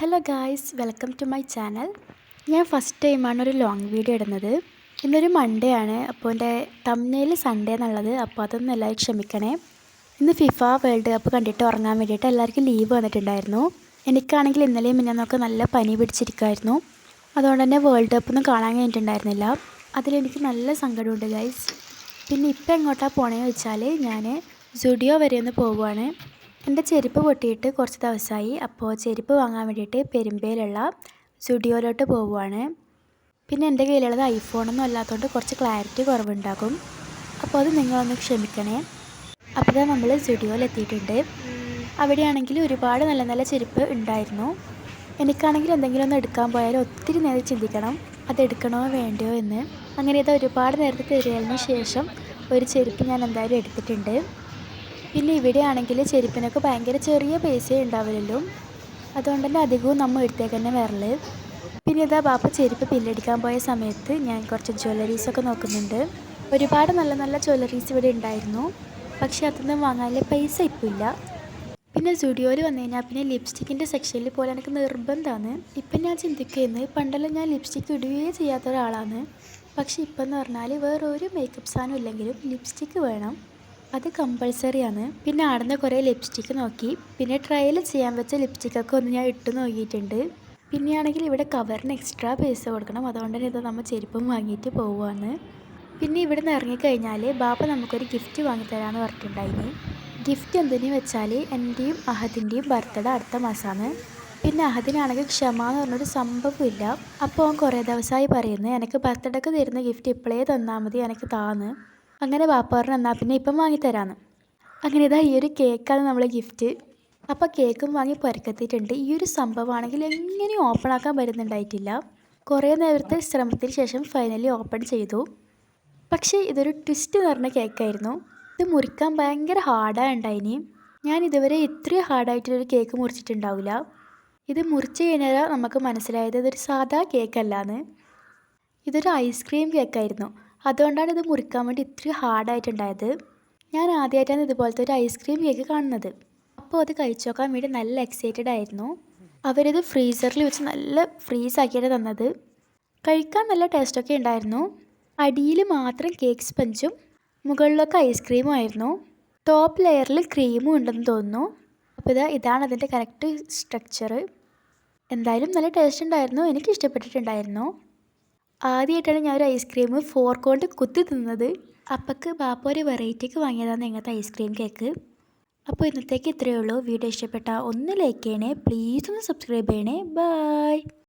Hello guys, welcome to my channel. ഞാൻ first ടൈമാണ് ഒരു ലോങ് വീഡിയോ ഇടുന്നത്. ഇന്നൊരു മൺഡേ ആണ്. അപ്പോൾ എൻ്റെ തംബ്നെയിൽ സൺഡേ എന്നുള്ളത്, അപ്പോൾ അതൊന്നും എല്ലാവരും ക്ഷമിക്കണേ. ഇന്ന് ഫിഫ വേൾഡ് കപ്പ് കണ്ടിട്ട് ഉറങ്ങാൻ വേണ്ടിയിട്ട് എല്ലാവർക്കും ലീവ് വന്നിട്ടുണ്ടായിരുന്നു. എനിക്കാണെങ്കിൽ ഇന്നലെയും മിനിഞ്ഞാന്നൊക്കെ നല്ല പനി പിടിച്ചിരിക്കുമായിരുന്നു. അതുകൊണ്ട് തന്നെ വേൾഡ് കപ്പൊന്നും കാണാൻ കഴിഞ്ഞിട്ടുണ്ടായിരുന്നില്ല. അതിലെനിക്ക് നല്ല സങ്കടമുണ്ട് ഗൈസ്. പിന്നെ ഇപ്പം എങ്ങോട്ടാണ് പോണേന്ന് വെച്ചാൽ ഞാൻ സ്റ്റുഡിയോ വരെ ഒന്ന് പോവുകയാണ്. എൻ്റെ ചെരുപ്പ് പൊട്ടിയിട്ട് കുറച്ച് ദിവസമായി. അപ്പോൾ ചെരുപ്പ് വാങ്ങാൻ വേണ്ടിയിട്ട് പെരുമ്പയിലുള്ള സ്റ്റുഡിയോയിലോട്ട് പോവുകയാണ്. പിന്നെ എൻ്റെ കയ്യിലുള്ളത് ഐഫോണൊന്നും അല്ലാത്തതുകൊണ്ട് കുറച്ച് ക്ലാരിറ്റി കുറവുണ്ടാകും. അപ്പോൾ അത് നിങ്ങളൊന്ന് ക്ഷമിക്കണേ. അപ്പോൾ ഇതാ നമ്മൾ സ്റ്റുഡിയോയിൽ എത്തിയിട്ടുണ്ട്. അവിടെയാണെങ്കിൽ ഒരുപാട് നല്ല നല്ല ചെരുപ്പ് ഉണ്ടായിരുന്നു. എനിക്കാണെങ്കിൽ എന്തെങ്കിലും ഒന്ന് എടുക്കാൻ പോയാൽ ഒത്തിരി നേരം ചിന്തിക്കണം, അതെടുക്കണോ വേണ്ടയോ എന്ന്. അങ്ങനെ ഇതാ ഒരുപാട് നേരത്തെ തിരയലിന് ശേഷം ഒരു ചെരുപ്പ് ഞാൻ എന്തായാലും എടുത്തിട്ടുണ്ട്. പിന്നെ ഇവിടെയാണെങ്കിൽ ചെരുപ്പിനൊക്കെ ഭയങ്കര ചെറിയ പൈസയേ ഉണ്ടാവില്ലല്ലോ. അതുകൊണ്ട് തന്നെ അധികവും നമ്മൾ എടുത്തേക്ക് തന്നെ വരല്. പിന്നെ ഇതാ ബാപ്പ ചെരുപ്പ് ബില്ലടിക്കാൻ പോയ സമയത്ത് ഞാൻ കുറച്ച് ജ്വല്ലറീസൊക്കെ നോക്കുന്നുണ്ട്. ഒരുപാട് നല്ല നല്ല ജ്വല്ലറീസ് ഇവിടെ ഉണ്ടായിരുന്നു. പക്ഷേ അതൊന്നും വാങ്ങാനുള്ള പൈസ ഇപ്പോൾ ഇല്ല. പിന്നെ സ്റ്റുഡിയോയിൽ വന്നു കഴിഞ്ഞാൽ പിന്നെ ലിപ്സ്റ്റിക്കിൻ്റെ സെക്ഷനിൽ പോലെ എനിക്ക് നിർബന്ധമാണ്. ഇപ്പം ഞാൻ ചിന്തിക്കുന്നത്, പണ്ടെല്ലാം ഞാൻ ലിപ്സ്റ്റിക്ക് ഇടുകയേ ചെയ്യാത്ത ഒരാളാണ്. പക്ഷേ ഇപ്പം എന്ന് പറഞ്ഞാൽ വേറെ ഒരു മേക്കപ്പ് സാധനം ഇല്ലെങ്കിലും ലിപ്സ്റ്റിക്ക് വേണം, അത് കമ്പൾസറിയാണ്. പിന്നെ ആടുന്ന കുറേ ലിപ്സ്റ്റിക്ക് നോക്കി. പിന്നെ ട്രയൽ ചെയ്യാൻ വെച്ച ലിപ്സ്റ്റിക്കൊക്കെ ഒന്ന് ഞാൻ ഇട്ട് നോക്കിയിട്ടുണ്ട്. പിന്നെയാണെങ്കിൽ ഇവിടെ കവറിന് എക്സ്ട്രാ പൈസ കൊടുക്കണം. അതുകൊണ്ട് തന്നെ ഇത് നമ്മൾ ചെരുപ്പും വാങ്ങിയിട്ട് പോവുകയാണ്. പിന്നെ ഇവിടെ നിന്ന് ഇറങ്ങിക്കഴിഞ്ഞാൽ ബാപ്പ നമുക്കൊരു ഗിഫ്റ്റ് വാങ്ങിത്തരാമെന്ന് പറഞ്ഞിട്ടുണ്ടായിന്. ഗിഫ്റ്റ് എന്തിനു വെച്ചാൽ എൻ്റെയും അഹദിൻ്റെയും ബർത്ത്ഡേ അടുത്ത മാസമാണ്. പിന്നെ അഹദിനാണെങ്കിൽ ക്ഷമ എന്ന് പറഞ്ഞൊരു സംഭവമില്ല. അപ്പോൾ അവൻ കുറേ ദിവസമായി പറയുന്നത് എനിക്ക് ബർത്ത്ഡേക്ക് തരുന്ന ഗിഫ്റ്റ് ഇപ്പോഴേ തന്നാൽ മതി, എനിക്ക് താന്ന്. അങ്ങനെ ബാപ്പ പറഞ്ഞു എന്നാൽ പിന്നെ ഇപ്പം വാങ്ങിത്തരാമെന്ന്. അങ്ങനെ ഇതാ ഈ ഒരു കേക്കാണ് നമ്മളെ ഗിഫ്റ്റ്. അപ്പോൾ കേക്കും വാങ്ങി പുരക്കെത്തിയിട്ടുണ്ട്. ഈ ഒരു സംഭവമാണെങ്കിൽ എങ്ങനെയും ഓപ്പൺ ആക്കാൻ പറ്റുന്നുണ്ടായിട്ടില്ല. കുറേ നേരത്തെ ശ്രമത്തിന് ശേഷം ഫൈനലി ഓപ്പൺ ചെയ്തു. പക്ഷേ ഇതൊരു ട്വിസ്റ്റ് നിറഞ്ഞ കേക്കായിരുന്നു. ഇത് മുറിക്കാൻ ഭയങ്കര ഹാർഡാണ് ഉണ്ടായിനി. ഞാൻ ഇതുവരെ ഇത്രയും ഹാർഡായിട്ടൊരു കേക്ക് മുറിച്ചിട്ടുണ്ടാവില്ല. ഇത് മുറിച്ച് കഴിഞ്ഞാൽ നമുക്ക് മനസ്സിലായത് ഇതൊരു സാധാ കേക്കല്ലാന്ന്. ഇതൊരു ഐസ്ക്രീം കേക്കായിരുന്നു. അതുകൊണ്ടാണ് ഇത് മുറിക്കാൻ വേണ്ടി ഇത്രയും ഹാർഡായിട്ടുണ്ടായത്. ഞാൻ ആദ്യമായിട്ടാണ് ഇതുപോലത്തെ ഒരു ഐസ്ക്രീം കേക്ക് കാണുന്നത്. അപ്പോൾ അത് കഴിച്ചു നോക്കാൻ വേണ്ടി നല്ല എക്സൈറ്റഡ് ആയിരുന്നു. അവരിത് ഫ്രീസറിൽ വെച്ച് നല്ല ഫ്രീസാക്കിയാണ് തന്നത്. കഴിക്കാൻ നല്ല ടേസ്റ്റൊക്കെ ഉണ്ടായിരുന്നു. അടിയിൽ മാത്രം കേക്ക് സ്പഞ്ചും മുകളിലൊക്കെ ഐസ്ക്രീമും ആയിരുന്നു. ടോപ്പ് ലെയറിൽ ക്രീമും ഉണ്ടെന്ന് തോന്നുന്നു. അപ്പോൾ ഇതാണ് അതിൻ്റെ കറക്റ്റ് സ്ട്രക്ചർ. എന്തായാലും നല്ല ടേസ്റ്റ് ഉണ്ടായിരുന്നു, എനിക്ക് ഇഷ്ടപ്പെട്ടിട്ടുണ്ടായിരുന്നു. ആദ്യമായിട്ടാണ് ഞാൻ ഒരു ഐസ്ക്രീം ഫോർക്ക് കൊണ്ട് കുത്തി തിന്നത്. അപ്പക്ക് ബാപ്പ ഒരു വെറൈറ്റിക്ക് വാങ്ങിയതാണ് ഇങ്ങനത്തെ ഐസ്ക്രീം കേക്ക്. അപ്പോൾ ഇന്നത്തേക്ക് ഇത്രയേ ഉള്ളൂ. വീഡിയോ ഇഷ്ടപ്പെട്ടാൽ ഒന്ന് ലൈക്ക് ചെയ്യണേ, പ്ലീസ് ഒന്ന് സബ്സ്ക്രൈബ് ചെയ്യണേ. ബൈ.